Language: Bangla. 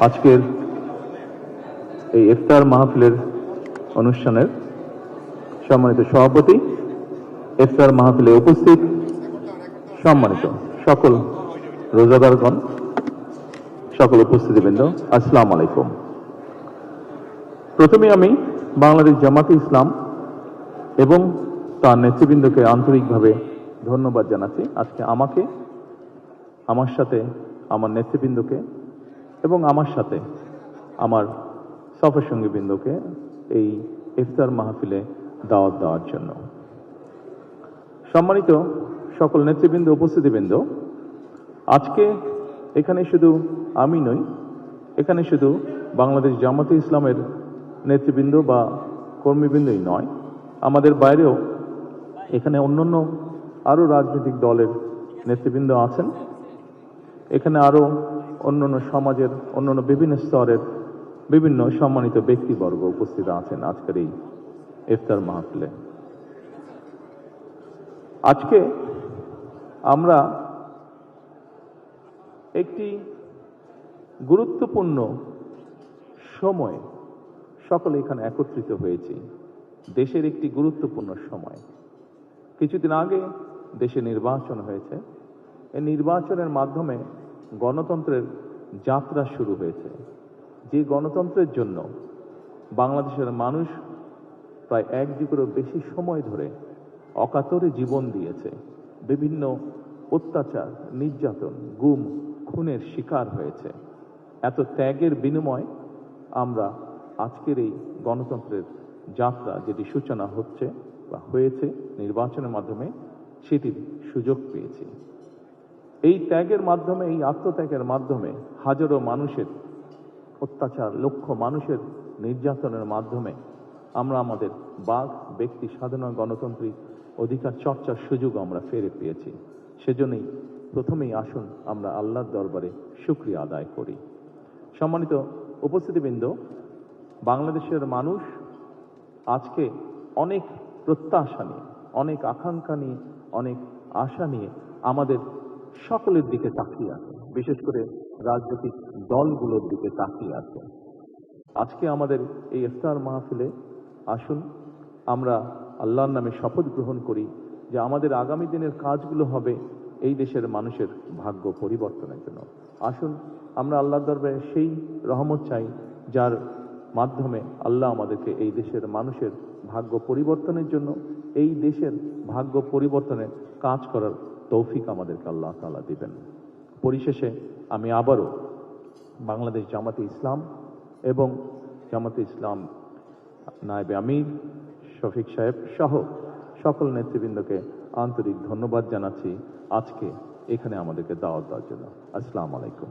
আজকের এই ইফতার মাহফিলের অনুষ্ঠানের সম্মানিত সভাপতি, ইফতার মাহফিলে উপস্থিত সম্মানিত সকল রোজাদারগণ, সকল উপস্থিতিবৃন্দ, আসসালামু আলাইকুম। প্রথমে আমি বাংলাদেশ জামাতে ইসলাম এবং তার নেতৃবৃন্দকে আন্তরিকভাবে ধন্যবাদ জানাচ্ছি। আজকে আমাকে, আমার সাথে আমার নেতৃবৃন্দকে এবং আমার সাথে আমার সফর সঙ্গীবৃন্দকে এই ইফতার মাহফিলে দাওয়াত দেওয়ার জন্য। সম্মানিত সকল নেতৃবৃন্দ, উপস্থিতিবৃন্দ, আজকে এখানে শুধু আমি নই, এখানে শুধু বাংলাদেশ জামাতে ইসলামের নেতৃবৃন্দ বা কর্মীবৃন্দই নয়, আমাদের বাইরেও এখানে অন্যান্য আরও রাজনৈতিক দলের নেতৃবৃন্দ আছেন। এখানে আরও অন্যান্য সমাজের অন্যান্য বিভিন্ন স্তরের বিভিন্ন সম্মানিত ব্যক্তিবর্গ উপস্থিত আছেন আজকের এই ইফতার মাহফিলে। আজকে আমরা একটি গুরুত্বপূর্ণ সময়ে সকলে এখানে একত্রিত হয়েছি। দেশের একটি গুরুত্বপূর্ণ সময়। কিছুদিন আগে দেশে নির্বাচন হয়েছে। এই নির্বাচনের মাধ্যমে গণতন্ত্রের যাত্রা শুরু হয়েছে। যে গণতন্ত্রের জন্য বাংলাদেশের মানুষ প্রায় 1 যুগেরও বেশি সময় ধরে অকাতরে জীবন দিয়েছে, বিভিন্ন অত্যাচার, নির্যাতন, গুম, খুনের শিকার হয়েছে। এত ত্যাগের বিনিময় আমরা আজকের এই গণতন্ত্রের যাত্রা, যেটি সূচনা হচ্ছে বা হয়েছে নির্বাচনের মাধ্যমে, সেটির সুযোগ পেয়েছি। এই ত্যাগের মাধ্যমে, এই আত্মত্যাগের মাধ্যমে হাজারো মানুষের অত্যাচার, লক্ষ মানুষের নির্যাতনের মাধ্যমে আমরা আমাদের বাক, ব্যক্তি স্বাধীনতা, গণতান্ত্রিক অধিকার চর্চার সুযোগ আমরা ফিরে পেয়েছি। সেজন্যই প্রথমেই আসুন আমরা আল্লাহর দরবারে শুকরিয়া আদায় করি। সম্মানিত উপস্থিতিবৃন্দ, বাংলাদেশের মানুষ আজকে অনেক প্রত্যাশা নিয়ে, অনেক আকাঙ্ক্ষা নিয়ে, অনেক আশা নিয়ে আমাদের সকলের দিকে তাকিয়ে আছে, বিশেষ করে রাজনৈতিক দলগুলোর দিকে তাকিয়ে আছে। আজকে আমাদের এই ইফতার মাহফিলে আসুন আমরা আল্লাহর নামে শপথ গ্রহণ করি যে আমাদের আগামী দিনের কাজগুলো হবে এই দেশের মানুষের ভাগ্য পরিবর্তনের জন্য। আসুন আমরা আল্লাহর দরবারে সেই রহমত চাই যার মাধ্যমে আল্লাহ আমাদেরকে এই দেশের মানুষের ভাগ্য পরিবর্তনের জন্য, এই দেশের ভাগ্য পরিবর্তনের কাজ করার তৌফিক আমাদেরকে আল্লাহ তাআলা দিবেন। পরিশেষে আমি আবারও বাংলাদেশ জামাতে ইসলাম এবং জামাতে ইসলাম নায়েবে আমির শফিক সাহেব সহ সকল নেতৃবৃন্দকে আন্তরিক ধন্যবাদ জানাচ্ছি আজকে এখানে আমাদেরকে দাওয়াত দেওয়ার জন্য। আসসালামু আলাইকুম।